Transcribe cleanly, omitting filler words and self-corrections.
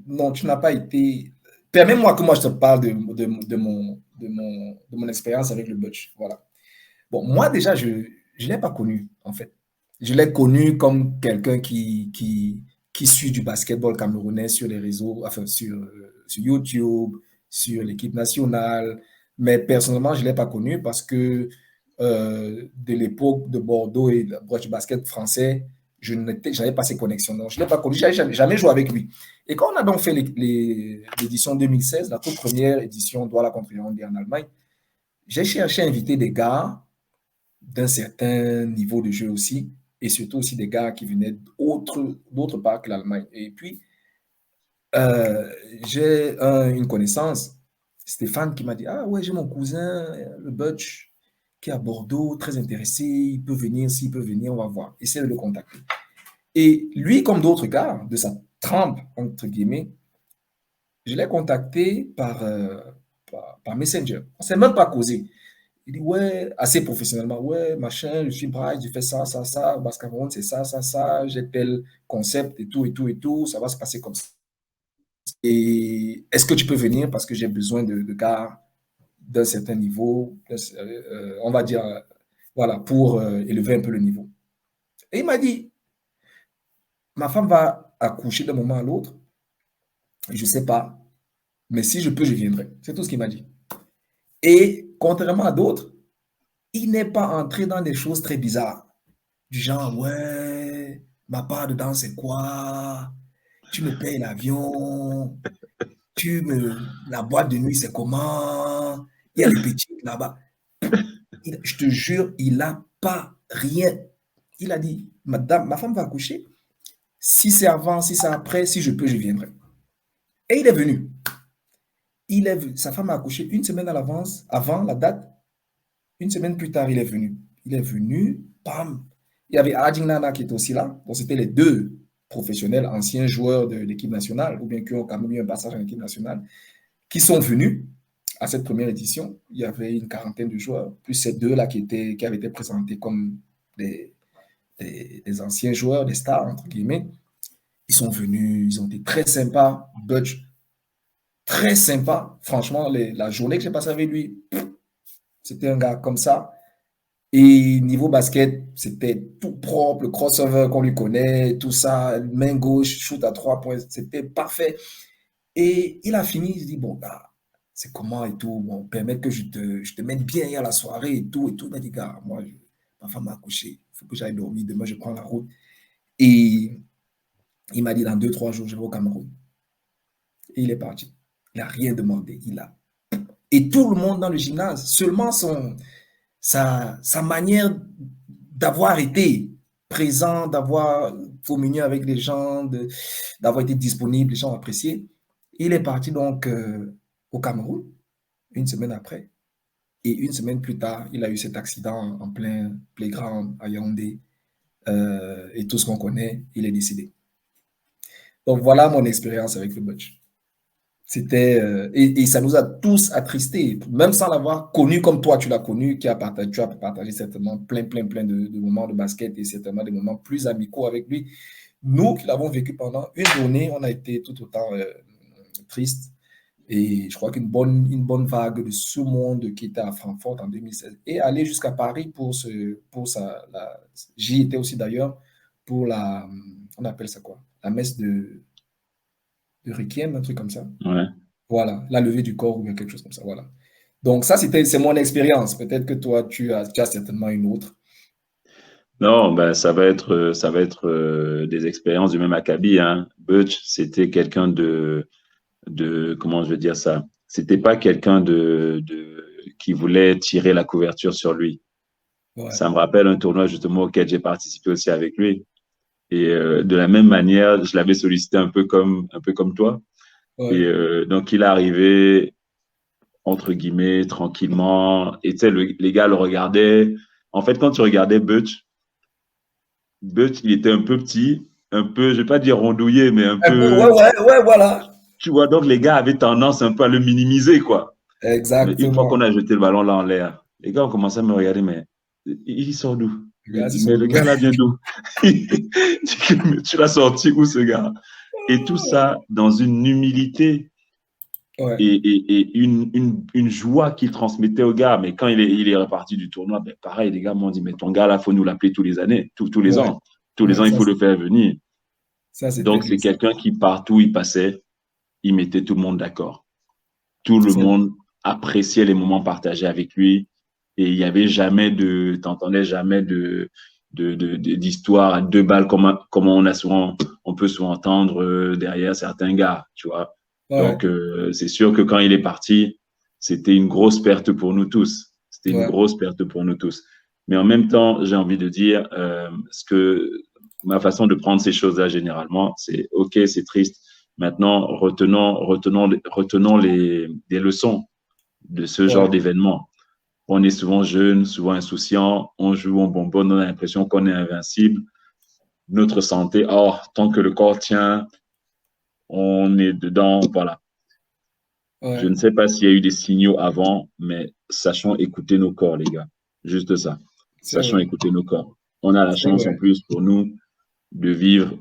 non, tu n'as pas été. Permets-moi que moi je te parle de mon expérience avec le Butch. Voilà. Bon, moi déjà, je ne l'ai pas connu, en fait. Je l'ai connu comme quelqu'un qui suit du basketball camerounais sur les réseaux, enfin sur YouTube, sur l'équipe nationale. Mais personnellement, je ne l'ai pas connu parce que de l'époque de Bordeaux et du basket français, je n'avais pas ces connexions. Donc, je ne l'ai pas connu, je n'avais jamais joué avec lui. Et quand on a donc fait l'édition 2016, la toute première édition Douala contre Yaoundé en Allemagne, j'ai cherché à inviter des gars d'un certain niveau de jeu aussi, et surtout aussi des gars qui venaient d'autres parts que l'Allemagne. Et puis, euh, j'ai une connaissance, Stéphane, qui m'a dit, ah ouais, j'ai mon cousin, le Butch, qui est à Bordeaux, très intéressé, il peut venir, s'il peut venir, on va voir. Essaye de le contacter. Et lui, comme d'autres gars de sa trempe, entre guillemets, je l'ai contacté par Messenger. On ne s'est même pas causé. Il dit, ouais, assez professionnellement, ouais, machin, je suis Bright, je fais ça, ça, ça, Bascaron, c'est ça, ça, ça, j'ai tel concept et tout, ça va se passer comme ça. Et est-ce que tu peux venir parce que j'ai besoin de gars d'un certain niveau, on va dire, voilà, pour élever un peu le niveau. Et il m'a dit, ma femme va accoucher d'un moment à l'autre, je ne sais pas, mais si je peux, je viendrai. C'est tout ce qu'il m'a dit. Et contrairement à d'autres, il n'est pas entré dans des choses très bizarres. Du genre, ouais, ma part dedans, c'est quoi? Tu me payes l'avion, la boîte de nuit, c'est comment? Il y a les petits là-bas. Je te jure, il n'a pas rien. Il a dit, madame, ma femme va accoucher. Si c'est avant, si c'est après, si je peux, je viendrai. Et il est venu. Sa femme a accouché une semaine à l'avance, avant la date. Une semaine plus tard, il est venu. Il est venu, bam. Il y avait Adjing Nana qui était aussi là. Donc, c'était les deux professionnels, anciens joueurs de l'équipe nationale, ou bien qui ont quand même eu un passage en équipe nationale, qui sont venus à cette première édition. Il y avait une quarantaine de joueurs, plus ces deux-là qui avaient été présentés comme des anciens joueurs, des stars, entre guillemets. Ils sont venus, ils ont été très sympas. Butch, très sympa. Franchement, la journée que j'ai passée avec lui, c'était un gars comme ça. Et niveau basket, c'était tout propre, le crossover qu'on lui connaît, tout ça, main gauche, shoot à 3 points, c'était parfait. Et il a fini, il dit, bon, gars, c'est comment et tout, bon, permettre que je te mette bien à la soirée et tout, et tout. Il m'a dit, gars, moi, ma femme m'a accouché, il faut que j'aille dormir, demain je prends la route. Et il m'a dit, dans 2, 3 jours, je vais au Cameroun. Et il est parti. Il n'a rien demandé, Et tout le monde dans le gymnase, seulement sa manière d'avoir été présent, d'avoir communié avec les gens, d'avoir été disponible, les gens ont apprécié. Il est parti donc au Cameroun, une semaine après. Et une semaine plus tard, il a eu cet accident en plein playground à Yaoundé. Et tout ce qu'on connaît, il est décédé. Donc voilà mon expérience avec le Butch. Et ça nous a tous attristés, même sans l'avoir connu comme toi, tu l'as connu, tu as partagé certainement plein de moments de basket et certainement des moments plus amicaux avec lui. Nous qui l'avons vécu pendant une journée, on a été tout autant tristes. Et je crois qu'une bonne vague de ce monde qui était à Francfort en 2016 et aller jusqu'à Paris j'y étais aussi d'ailleurs pour on appelle ça quoi? La messe de Requiem, un truc comme ça. Ouais. Voilà, la levée du corps ou bien quelque chose comme ça. Voilà. Donc, c'est mon expérience. Peut-être que toi, tu as certainement une autre. Non, ben, ça va être des expériences du même acabit, hein. Butch, c'était quelqu'un comment je veux dire ça? C'était pas quelqu'un qui voulait tirer la couverture sur lui. Ouais, Ça me rappelle un tournoi justement auquel j'ai participé aussi avec lui. Et de la même manière, je l'avais sollicité un peu comme toi. Et ouais. donc, il est arrivé, entre guillemets, tranquillement. Et tu sais, les gars le regardaient. En fait, quand tu regardais Butch, il était un peu petit, un peu, je vais pas dire rondouillé, mais un Un peu, ouais, peu, ouais, ouais, voilà. tu vois, donc les gars avaient tendance un peu à le minimiser, quoi. Mais une fois qu'on Exactement. a jeté le ballon là en l'air, les gars ont commencé à me regarder, mais il sort d'où? Les Je gars, dis, ils mais sont le doués. gars là vient d'où? Mais tu l'as sorti où ce gars? Et tout ça dans une humilité Ouais, et une joie qu'il transmettait aux gars. Mais quand il est reparti du tournoi, ben pareil, les gars m'ont dit, mais ton gars, là, il faut nous l'appeler tous les années, tous les ouais, ans. Tous les ouais, ans, il faut le faire venir. ça c'était Donc, bien c'est ça. quelqu'un qui, partout où il passait, il mettait tout le monde d'accord. Tout le C'est monde appréciait les moments partagés avec lui. Et il n'y avait jamais de, t'entendais jamais d'histoire à deux balles comme on a souvent, on peut souvent entendre derrière certains gars, tu vois. ouais, Donc, c'est sûr que quand il est parti, c'était une grosse perte pour nous tous. C'était une ouais, grosse perte pour nous tous. Mais en même temps, j'ai envie de dire, ma façon de prendre ces choses-là généralement, c'est OK, c'est triste. Maintenant, retenons des leçons de ce genre ouais, d'événement. On est souvent jeune, souvent insouciant, on joue, on bonbonne, on a l'impression qu'on est invincible. Notre santé, tant que le corps tient, on est dedans, voilà. Je ouais, ne sais pas s'il y a eu des signaux avant, mais sachons écouter nos corps, les gars. Juste ça. c'est Sachons vrai, écouter nos corps. On a la c'est chance en vrai. plus pour nous de vivre